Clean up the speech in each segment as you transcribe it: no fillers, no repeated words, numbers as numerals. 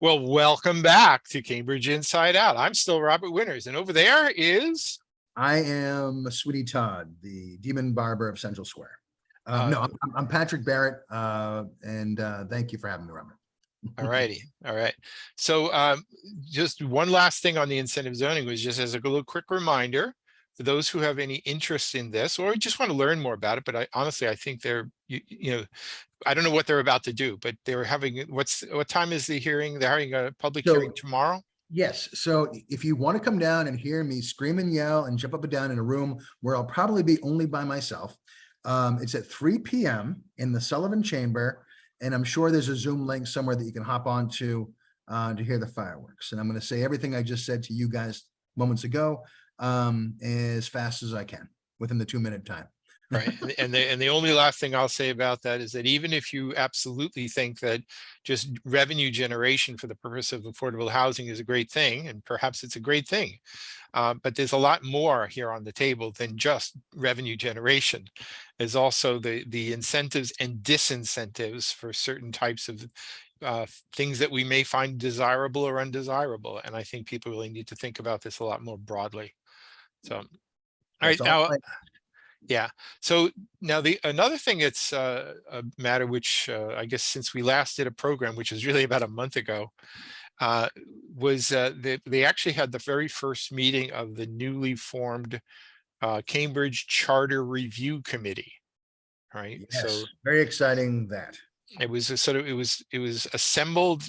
Well, welcome back to Cambridge Inside Out. I'm still Robert Winters, and over there is I am Sweetie Todd, the demon barber of Central Square. No, I'm Patrick Barrett, and thank you for having me, Robert. all righty. All right. So just one last thing on the incentive zoning was just as a little quick reminder for those who have any interest in this or just want to learn more about it. But honestly, I think I don't know what they're about to do, but they're having what time is the hearing? They're having a public hearing tomorrow. Yes. So if you want to come down and hear me scream and yell and jump up and down in a room where I'll probably be only by myself, it's at 3 p.m. in the Sullivan Chamber. And I'm sure there's a Zoom link somewhere that you can hop on to hear the fireworks. And I'm going to say everything I just said to you guys moments ago as fast as I can within the 2-minute time. Right. And the only last thing I'll say about that is that even if you absolutely think that just revenue generation for the purpose of affordable housing is a great thing, and perhaps it's a great thing, but there's a lot more here on the table than just revenue generation. There's also the incentives and disincentives for certain types of things that we may find desirable or undesirable. And I think people really need to think about this a lot more broadly. So, all right, now. Yeah. So now another thing that's a matter which I guess since we last did a program, which was really about a month ago, was they actually had the very first meeting of the newly formed Cambridge Charter Review Committee. Right. Yes, so very exciting that. It was it was assembled,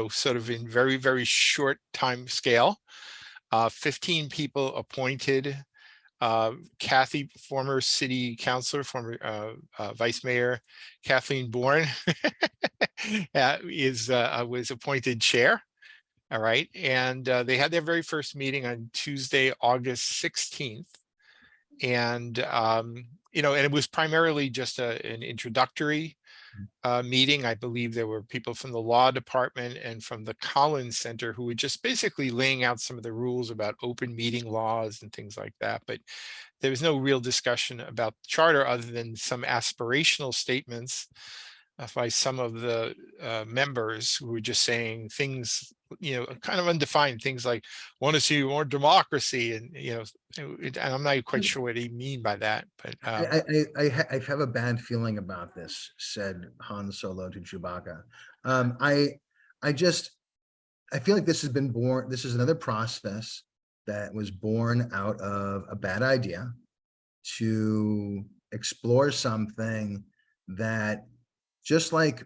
sort of in very, very short time scale. 15 people appointed. Kathy, former city councilor, former vice mayor Kathleen Bourne was appointed chair. All right. And they had their very first meeting on Tuesday, August 16th. And, and it was primarily just an introductory meeting. I believe there were people from the law department and from the Collins Center who were just basically laying out some of the rules about open meeting laws and things like that. But there was no real discussion about the charter other than some aspirational statements by some of the members who were just saying things, kind of undefined things like want to see more democracy. And, and I'm not quite sure what he mean by that. But I have a bad feeling about this, said Han Solo to Chewbacca. I feel like this has been born. This is another process that was born out of a bad idea to explore something that, just like,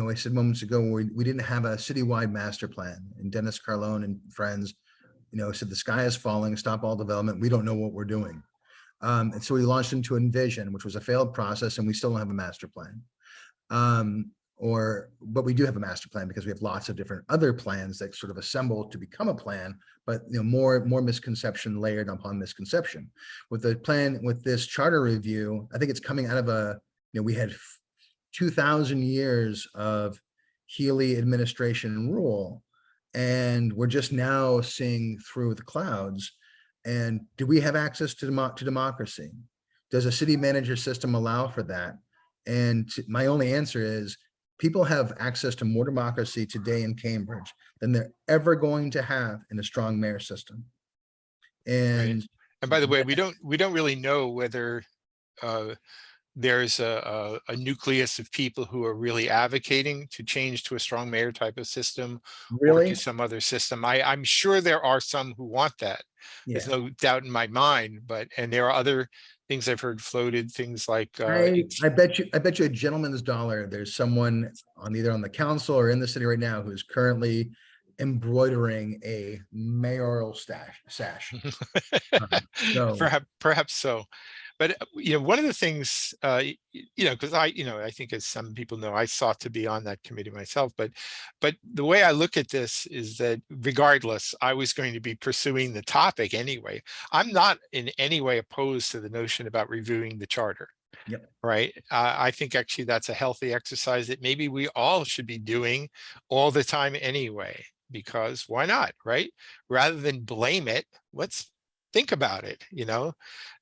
I said moments ago, we didn't have a citywide master plan, and Dennis Carlone and friends, said the sky is falling, stop all development. We don't know what we're doing. And so we launched into Envision, which was a failed process, and we still don't have a master plan. But we do have a master plan because we have lots of different other plans that sort of assemble to become a plan, but more misconception layered upon misconception. With the plan, with this charter review, I think it's coming out of we had 2,000 years of Healy administration rule, and we're just now seeing through the clouds. And do we have access to democracy? Does a city manager system allow for that? And my only answer is, people have access to more democracy today in Cambridge than they're ever going to have in a strong mayor system. And right. And by the way, we don't really know whether there's a nucleus of people who are really advocating to change to a strong mayor type of system, or to some other system. I'm sure there are some who want that. Yeah. There's no doubt in my mind, and there are other things I've heard floated, things like I bet you a gentleman's dollar there's someone either on the council or in the city right now who's currently embroidering a mayoral sash. So. Perhaps so. But one of the things, because I think, as some people know, I sought to be on that committee myself. But the way I look at this is that regardless, I was going to be pursuing the topic anyway. I'm not in any way opposed to the notion about reviewing the charter. Yep. Right. I think actually that's a healthy exercise that maybe we all should be doing all the time anyway, because why not? Right. Rather than blame it, let's think about it.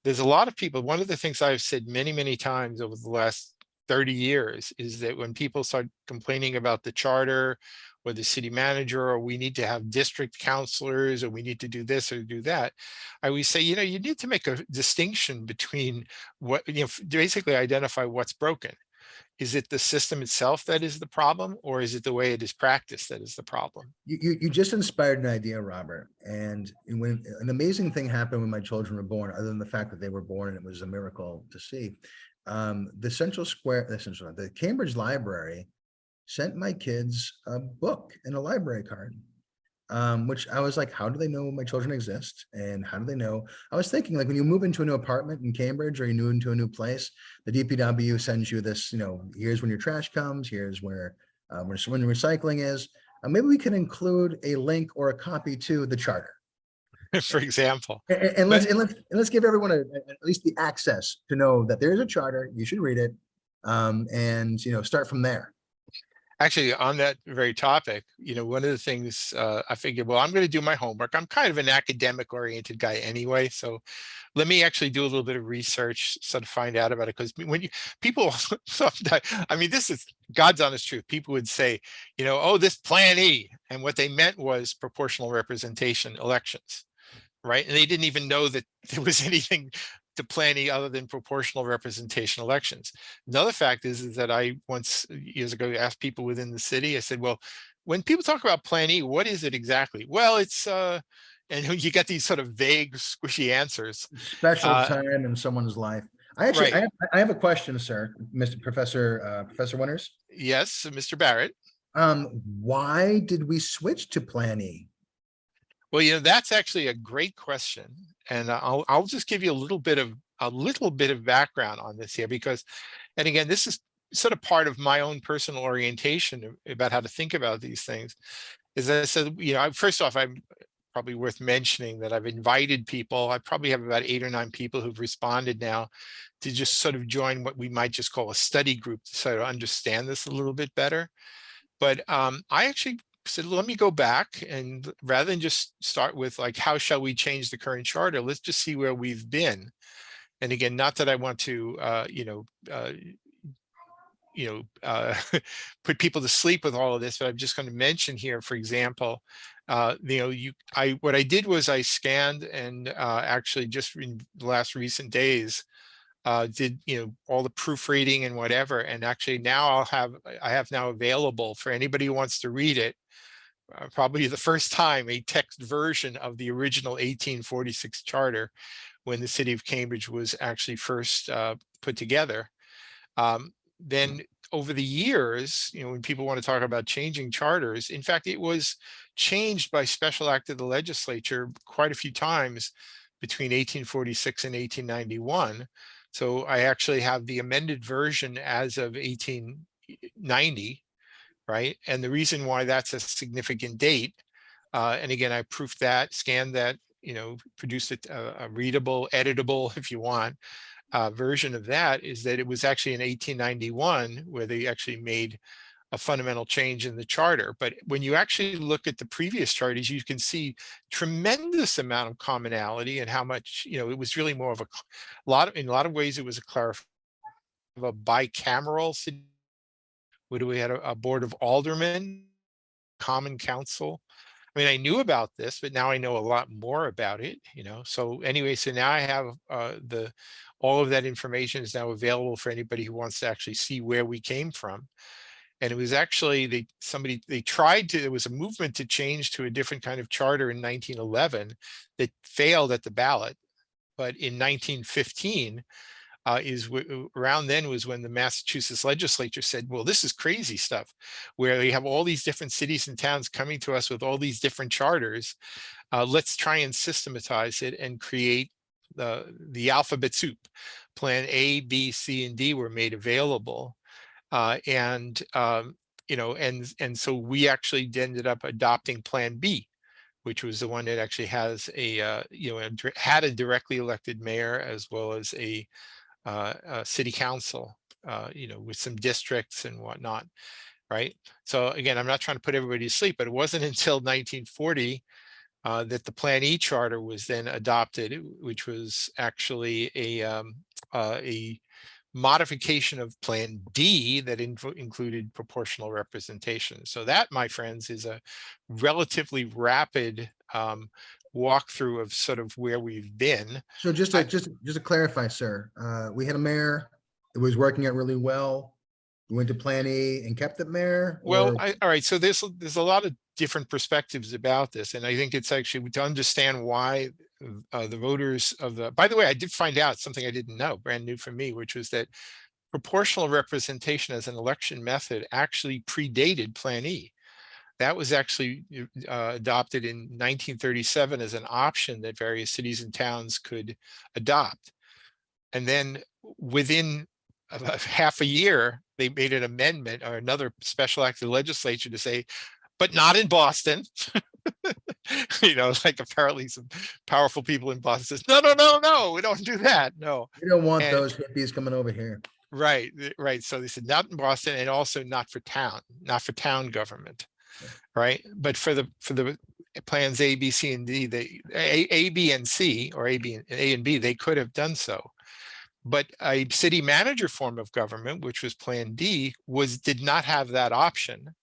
There's a lot of people. One of the things I've said many, many times over the last 30 years is that when people start complaining about the charter or the city manager, or we need to have district councillors, or we need to do this or do that. I always say, you know, you need to make a distinction between what, you know, basically identify what's broken. Is it the system itself that is the problem, or is it the way it is practiced that is the problem? You just inspired an idea, Robert. And when an amazing thing happened when my children were born, other than the fact that they were born and it was a miracle to see, the Cambridge Library sent my kids a book and a library card, which I was like, how do they know my children exist? And how do they know? I was thinking, like, when you move into a new apartment in Cambridge or you move into a new place, the DPW sends you this, you know, here's when your trash comes, here's where when recycling is. Maybe we can include a link or a copy to the charter. For example. And let's give everyone at least the access to know that there is a charter. You should read it, and you know, start from there. Actually, on that very topic, you know, one of the things I figured, well, I'm going to do my homework. I'm kind of an academic oriented guy anyway, so let me actually do a little bit of research, sort of find out about it. Because when you people, sometimes, I mean, this is God's honest truth. People would say, you know, oh, this Plan E, and what they meant was proportional representation elections, right? And they didn't even know that there was anything to Plan E other than proportional representation elections. Another fact is that I once years ago asked people within the city, I said, well, when people talk about Plan E, what is it exactly? Well, it's and you get these sort of vague, squishy answers. Special time in someone's life. Right. I have a question, sir, Mr. Professor Winters. Yes, Mr. Barrett. Why did we switch to Plan E? Well, you know, that's actually a great question. And I'll just give you a little bit of background on this here, because, and again, this is sort of part of my own personal orientation about how to think about these things. Is that I said, you know, first off, I'm probably worth mentioning that I've invited people. I probably have about 8 or 9 people who've responded now to just sort of join what we might just call a study group to sort of understand this a little bit better. But I actually said, let me go back, and rather than just start with like, how shall we change the current charter? Let's just see where we've been. And again, not that I want to, put people to sleep with all of this, but I'm just going to mention here, for example, you know, what I did was I scanned and actually just in the last recent days, did, you know, all the proofreading and whatever. And actually now I have now available for anybody who wants to read it, probably the first time, a text version of the original 1846 charter when the city of Cambridge was actually first put together. Then over the years, you know, when people want to talk about changing charters, in fact, it was changed by special act of the legislature quite a few times between 1846 and 1891. So I actually have the amended version as of 1890. Right. And the reason why that's a significant date, and again, I proofed that, scanned that, you know, produced a readable, editable, if you want, version of that, is that it was actually in 1891 where they actually made a fundamental change in the charter. But when you actually look at the previous charters, you can see tremendous amount of commonality and how much, you know, it was really more of in a lot of ways, it was a clarification of a bicameral city where we had a board of aldermen, common council. I mean, I knew about this, but now I know a lot more about it, you know. So anyway, so now I have all of that information is now available for anybody who wants to actually see where we came from. And it was actually there was a movement to change to a different kind of charter in 1911 that failed at the ballot. But in 1915, around then was when the Massachusetts legislature said, well, this is crazy stuff, where we have all these different cities and towns coming to us with all these different charters. Let's try and systematize it and create the alphabet soup. Plan A, B, C, and D were made available. You know, and so we actually ended up adopting Plan B, which was the one that actually has had a directly elected mayor as well as a city council, you know, with some districts and whatnot, right? So again, I'm not trying to put everybody to sleep, but it wasn't until 1940 that the Plan E charter was then adopted, which was actually a modification of Plan D that included proportional representation. So that, my friends, is a relatively rapid walkthrough of sort of where we've been. So just to clarify, sir, we had a mayor, it was working out really well. We went to Plan E and kept it mayor, Well, or all right. So there's a lot of different perspectives about this, and I think it's actually to understand why the voters of the. By the way, I did find out something I didn't know, brand new for me, which was that proportional representation as an election method actually predated Plan E. That was actually adopted in 1937 as an option that various cities and towns could adopt. And then within half a year, they made an amendment or another special act of the legislature to say, but not in Boston. You know, like apparently some powerful people in Boston says, no, no, no, no, we don't do that. No. we don't want And those hippies coming over here. right, right. So they said not in Boston, and also not for town government. Right. But for the plans A, B, C, and D, they A, B, and C, or A and B, they could have done so. But a city manager form of government, which was Plan D, did not have that option.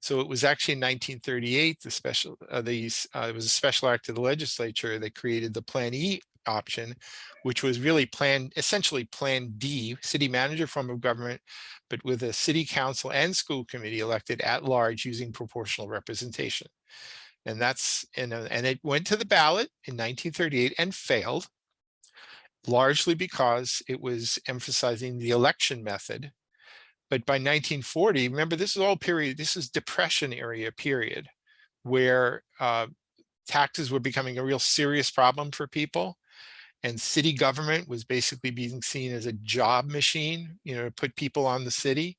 So it was actually in 1938, it was a special act of the legislature that created the Plan E option, which was really essentially Plan D, city manager form of government, but with a city council and school committee elected at large using proportional representation. And and it went to the ballot in 1938 and failed, largely because it was emphasizing the election method. But by 1940, remember, this is Depression area period, where taxes were becoming a real serious problem for people. And city government was basically being seen as a job machine, to put people on the city.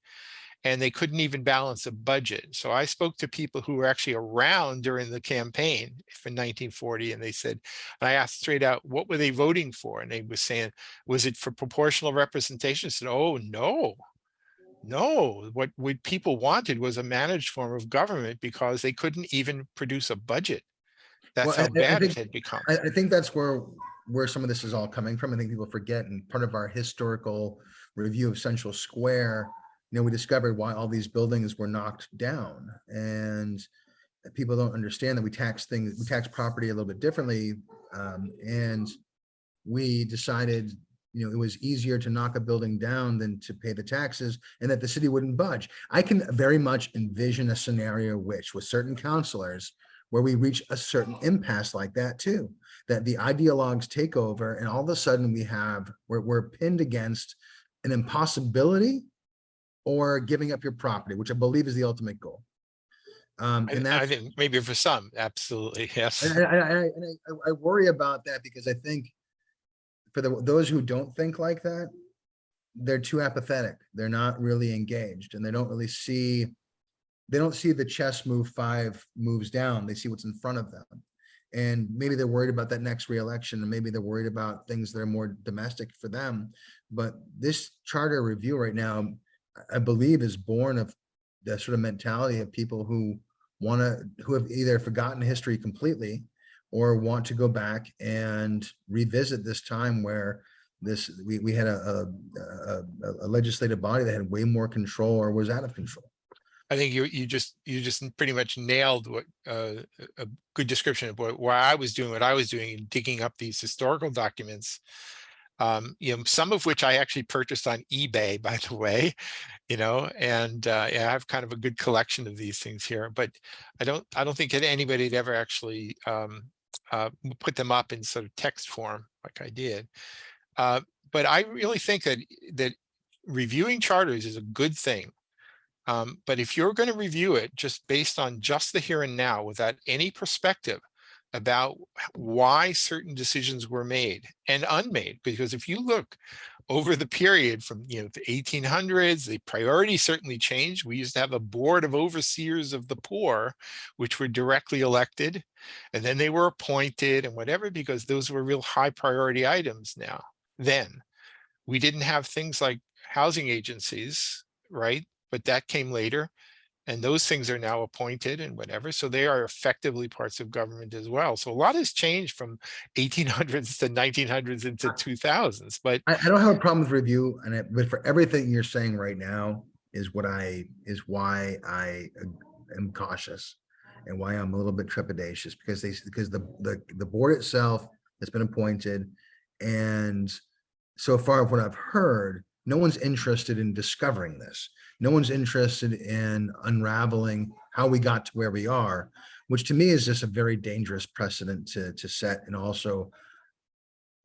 And they couldn't even balance a budget. So I spoke to people who were actually around during the campaign in 1940, and they said, and I asked straight out, what were they voting for? And they were saying, was it for proportional representation? I said, oh, no. No, what people wanted was a managed form of government because they couldn't even produce a budget. That's how bad it had become. I think that's where some of this is all coming from. I think people forget, and part of our historical review of Central Square, we discovered why all these buildings were knocked down, and people don't understand that we tax property a little bit differently, and we decided it was easier to knock a building down than to pay the taxes, and that the city wouldn't budge. I can very much envision a scenario with certain councillors where we reach a certain impasse like that too, that the ideologues take over, and all of a sudden we're pinned against an impossibility or giving up your property, which I believe is the ultimate goal. And I think maybe for some, absolutely, yes. And I worry about that, because I think for those who don't think like that, they're too apathetic. They're not really engaged, and they don't see the chess move 5 moves down. They see what's in front of them. And maybe they're worried about that next re-election, and maybe they're worried about things that are more domestic for them. But this charter review right now, I believe, is born of the sort of mentality of people who have either forgotten history completely or want to go back and revisit this time where we had a legislative body that had way more control or was out of control. I think you just pretty much nailed what a good description of what I was doing, digging up these historical documents. Some of which I actually purchased on eBay, by the way, and I have kind of a good collection of these things here, but I don't think that anybody had ever actually put them up in sort of text form like I did. But I really think that reviewing charters is a good thing. But if you're going to review it just based on just the here and now, without any perspective about why certain decisions were made and unmade, because if you look over the period from the 1800s, the priority certainly changed. We used to have a board of overseers of the poor, which were directly elected, and then they were appointed and whatever, because those were real high priority items. Then we didn't have things like housing agencies, right? But that came later. And those things are now appointed and whatever. So they are effectively parts of government as well. So a lot has changed from 1800s to 1900s into 2000s. But I don't have a problem with review, but for everything you're saying right now is why I am cautious and why I'm a little bit trepidatious, because the board itself has been appointed, and so far of what I've heard, no one's interested in discovering this. No one's interested in unraveling how we got to where we are, which to me is just a very dangerous precedent to set, and also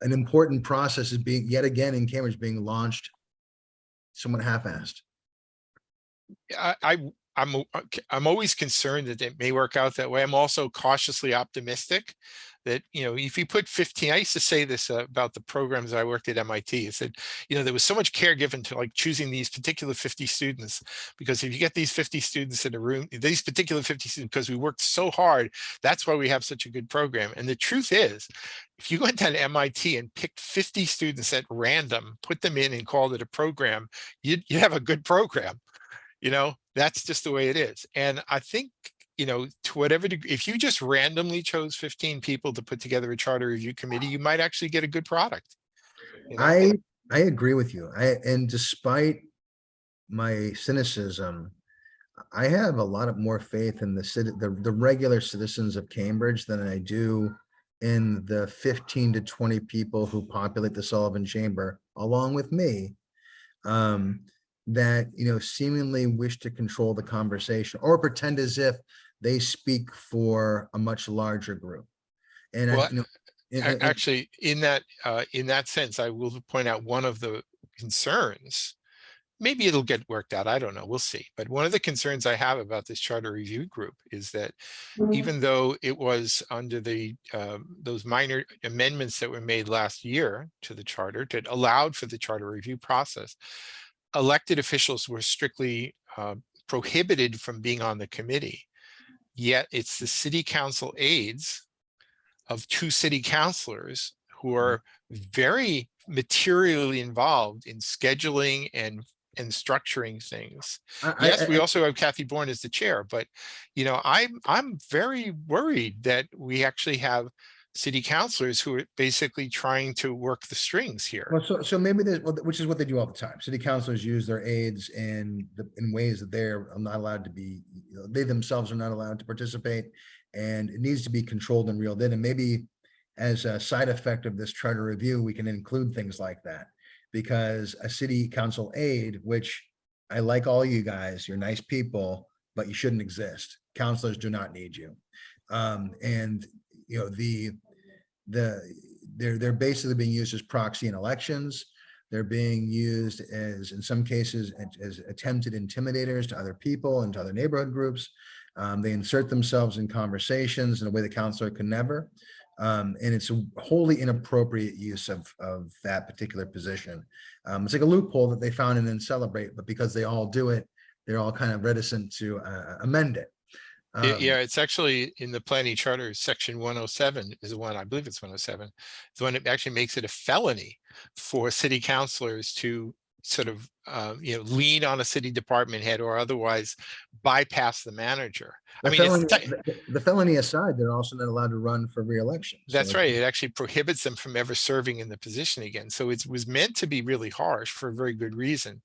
an important process is being yet again in Cambridge being launched somewhat half-assed. I'm always concerned that it may work out that way. I'm also cautiously optimistic that, if you put 15, I used to say this about the programs I worked at MIT. I said, there was so much care given to like choosing these particular 50 students, because if you get these 50 students in a room, these particular 50 students, because we worked so hard, that's why we have such a good program. And the truth is, if you went down to MIT and picked 50 students at random, put them in and called it a program, you'd have a good program. That's just the way it is. And I think, to whatever degree, if you just randomly chose 15 people to put together a charter review committee, you might actually get a good product. I agree with you. And despite my cynicism, I have a lot of more faith in the regular citizens of Cambridge than I do in the 15 to 20 people who populate the Sullivan Chamber along with me. That seemingly wish to control the conversation or pretend as if they speak for a much larger group. And well, actually, in that sense, I will point out one of the concerns. Maybe it'll get worked out. I don't know. We'll see. But one of the concerns I have about this charter review group is that even though it was under those minor amendments that were made last year to the charter that allowed for the charter review process, elected officials were strictly prohibited from being on the committee. Yet it's the city council aides of 2 city councillors who are very materially involved in scheduling and structuring things. Yes, we also have Kathy Bourne as the chair, but I'm very worried that we actually have city councillors who are basically trying to work the strings here. Well, so maybe there's, which is what they do all the time. City councilors use their aides in ways that they're not allowed to be, they themselves are not allowed to participate, and it needs to be controlled and reeled in. And maybe as a side effect of this charter review, we can include things like that, because a city council aide, which I like all you guys, you're nice people, but you shouldn't exist. Councilors do not need you. And they're basically being used as proxy in elections. They're being used as, in some cases, as attempted intimidators to other people and to other neighborhood groups. They insert themselves in conversations in a way the councilor can never. And it's a wholly inappropriate use of that particular position. It's like a loophole that they found and then celebrate, but because they all do it, they're all kind of reticent to amend it. Yeah, it's actually in the planning charter, section 107 is the one, I believe it's 107. It's the one that actually makes it a felony for city councilors to sort of, lean on a city department head or otherwise bypass the manager. The felony aside, they're also not allowed to run for re-election. That's right. It actually prohibits them from ever serving in the position again. So it was meant to be really harsh for a very good reason.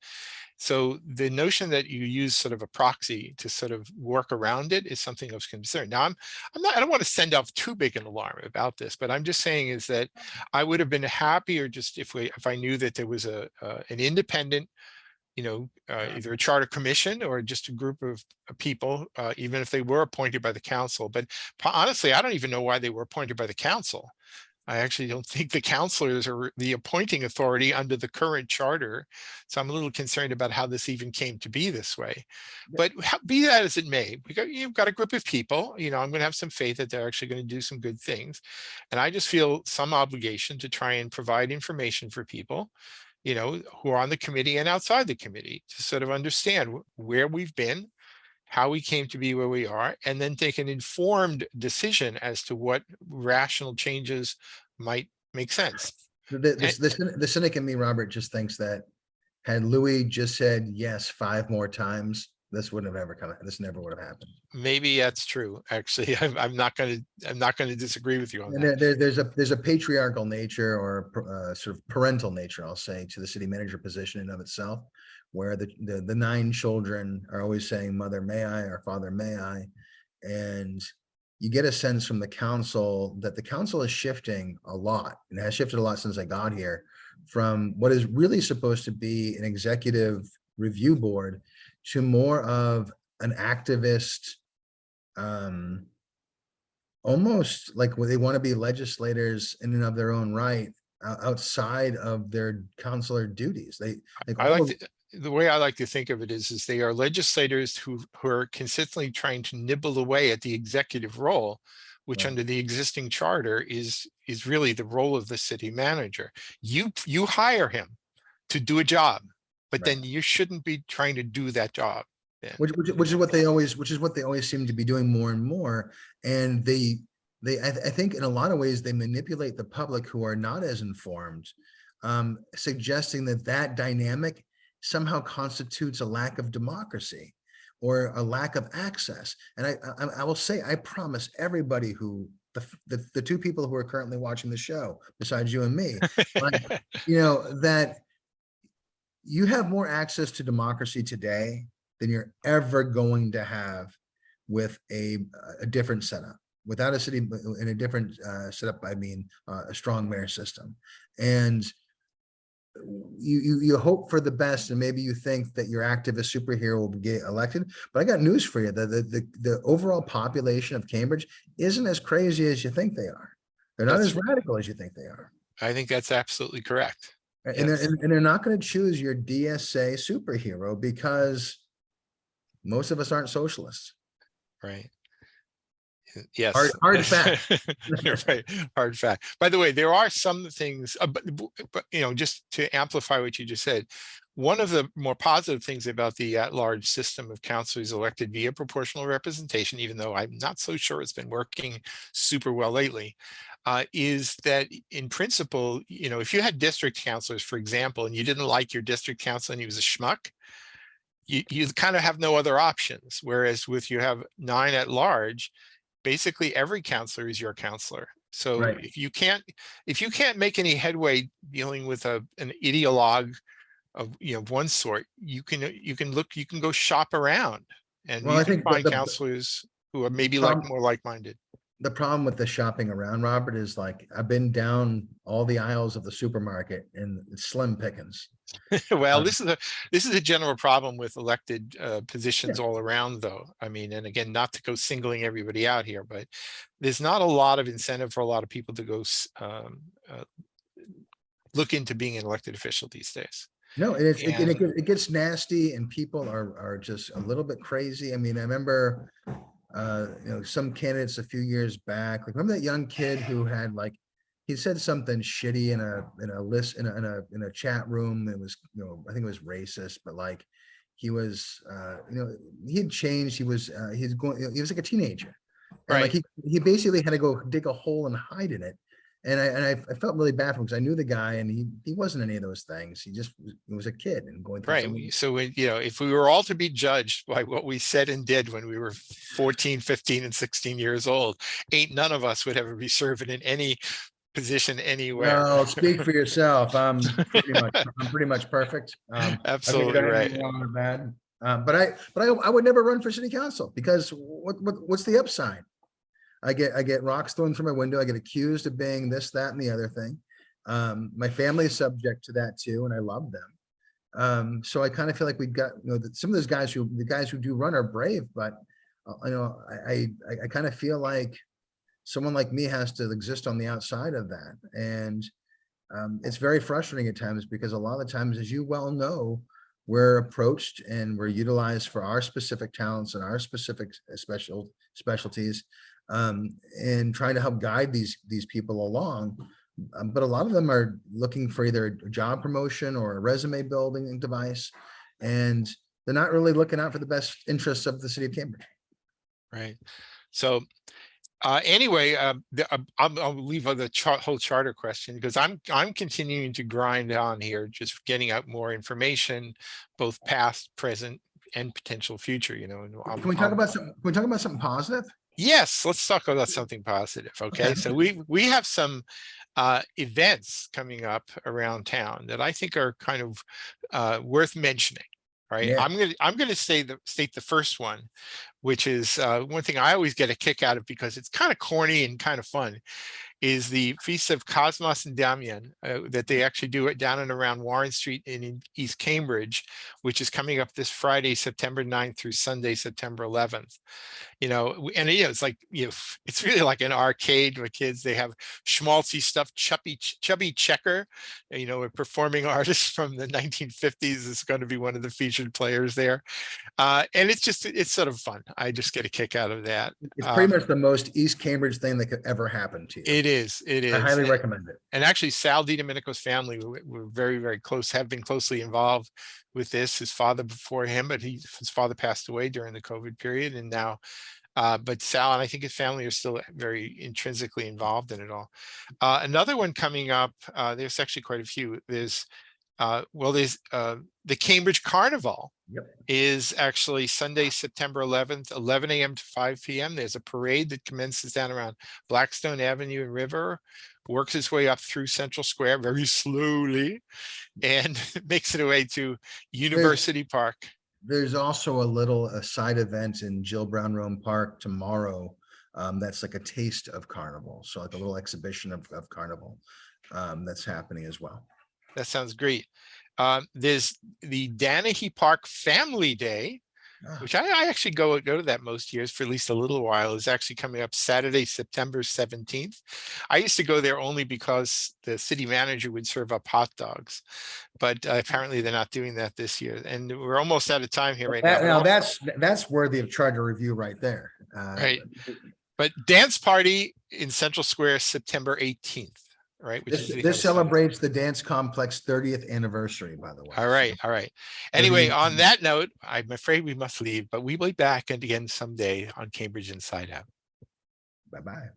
So the notion that you use sort of a proxy to sort of work around it is something of concern. Now, I don't want to send off too big an alarm about this, but I'm just saying is that I would have been happier just if I knew that there was an independent, either a charter commission or just a group of people, even if they were appointed by the council. But honestly, I don't even know why they were appointed by the council. I actually don't think the councilors are the appointing authority under the current charter. So I'm a little concerned about how this even came to be this way. But be that as it may, you've got a group of people, I'm going to have some faith that they're actually going to do some good things. And I just feel some obligation to try and provide information for people, who are on the committee and outside the committee to sort of understand where we've been, how we came to be where we are, and then take an informed decision as to what rational changes might make sense. The cynic in me, Robert, just thinks that had Louis just said yes 5 more times, this wouldn't have ever come. This never would have happened. Maybe that's true. Actually, I'm not going to disagree with you on And that. there's a patriarchal nature or sort of parental nature, I'll say, to the city manager position in of itself, where the 9 children are always saying, "Mother, may I?" or "Father, may I?" And you get a sense from the council that the council is shifting a lot, and has shifted a lot since I got here, from what is really supposed to be an executive review board to more of an activist, almost like they want to be legislators in and of their own right, outside of their councilor duties. They like I all like of, the way I like to think of it is they are legislators who are consistently trying to nibble away at the executive role, which Right. under the existing charter is really the role of the city manager. You hire him to do a job, but Right. then you shouldn't be trying to do that job. Yeah. Which is what they always seem to be doing more and more. And I think in a lot of ways they manipulate the public who are not as informed, suggesting that dynamic somehow constitutes a lack of democracy or a lack of access. And I will say, I promise everybody who the 2 people who are currently watching the show, besides you and me, like, that you have more access to democracy today than you're ever going to have with a different setup. Without a city in a different setup, I mean a strong mayor system. And you hope for the best, and maybe you think that your activist superhero will get elected. But I got news for you: the overall population of Cambridge isn't as crazy as you think they are. They're not as radical as you think they are. I think that's absolutely correct. And Yes. they're not going to choose your DSA superhero because most of us aren't socialists. Right. Yes. Hard fact. You're right. Hard fact. By the way, there are some things, but just to amplify what you just said, one of the more positive things about the at-large system of councillors elected via proportional representation, even though I'm not so sure it's been working super well lately, is that in principle, if you had district councillors, for example, and you didn't like your district councillor and he was a schmuck, you kind of have no other options. Whereas with you have 9 at large, basically every councillor is your councillor. So Right. if you can't make any headway dealing with an ideologue of one sort, you can go shop around, and Well, you I can think find councillors who are maybe more like-minded. the problem with the shopping around, Robert, is like I've been down all the aisles of the supermarket and it's slim pickings. Well, Um, this is a general problem with elected yeah. positions all around, though. I mean, and again, not to go singling everybody out here, but there's not a lot of incentive for a lot of people to go look into being an elected official these days. No, and And it gets nasty, and people are just a little bit crazy. I mean, I remember some candidates a few years back. Like, remember that young kid who had he said something shitty in a list in a chat room. It was I think it was racist, but he was he had changed. He was like a teenager, and right, he basically had to go dig a hole and hide in it. And I felt really bad for him because I knew the guy, and he wasn't any of those things. He was a kid and going through right. So if we were all to be judged by what we said and did when we were 14, 15, and 16 years old, ain't none of us would ever be serving in any position anywhere. Well, speak for yourself. I'm pretty much perfect. I've never Absolutely done anything right. wrong or bad. But I would never run for city council because what's the upside? I get rocks thrown through my window. I get accused of being this, that, and the other thing. My family is subject to that too, and I love them. So I kind of feel like we've got that some of those guys who do run are brave, but I kind of feel like someone like me has to exist on the outside of that, and it's very frustrating at times because a lot of the times, as you well know, we're approached and we're utilized for our specific talents and our specific specialties, and trying to help guide these people along. But a lot of them are looking for either a job promotion or a resume building device, and they're not really looking out for the best interests of the city of Cambridge. Right. So anyway, I'll leave the whole charter question because I'm continuing to grind on here, just getting out more information, both past, present, and potential future, you know. And Can we talk about something? Can we talk about something positive? yes, let's talk about something positive. Okay, so we have some events coming up around town that I think are kind of worth mentioning. Right, Yeah. I'm gonna state the first one, which is one thing I always get a kick out of because it's kind of corny and kind of fun, is the Feast of Cosmos and Damian that they actually do it down and around Warren Street in East Cambridge, which is coming up this Friday, September 9th through Sunday, September 11th. You know, and you know, it's like, you know, it's really like an arcade with kids. They have schmaltzy stuff. Chubby Checker, you know, a performing artist from the 1950s is going to be one of the featured players there. And it's sort of fun. I just get a kick out of that. It's pretty much the most East Cambridge thing that could ever happen to you. It is. I highly recommend it. And actually, Sal DiDomenico's family were very, very close, have been closely involved with this. His father before him, but his father passed away during the COVID period. And now, but Sal and I think his family are still very intrinsically involved in it all. Another one coming up, there's actually quite a few. There's the Cambridge Carnival. Yep. Is actually Sunday, September 11th, 11 a.m. to 5 p.m. There's a parade that commences down around Blackstone Avenue and River, works its way up through Central Square very slowly, and makes it away to University Park. There's also a side event in Jill Brown Rome Park tomorrow. That's like a taste of Carnival. So like a little exhibition of Carnival that's happening as well. That sounds great. There's the Danahy Park Family Day, which I actually go to that most years for at least a little while, is actually coming up Saturday, September 17th. I used to go there only because the city manager would serve up hot dogs, but apparently they're not doing that this year. And we're almost out of time here right now. Now that's worthy of charter review right there. Right. But dance party in Central Square, September 18th. Right, which this celebrates the dance complex 30th anniversary, by the way. All right, all right. Anyway, on that note, I'm afraid we must leave, but we will be back again someday on Cambridge Inside Out. Bye-bye.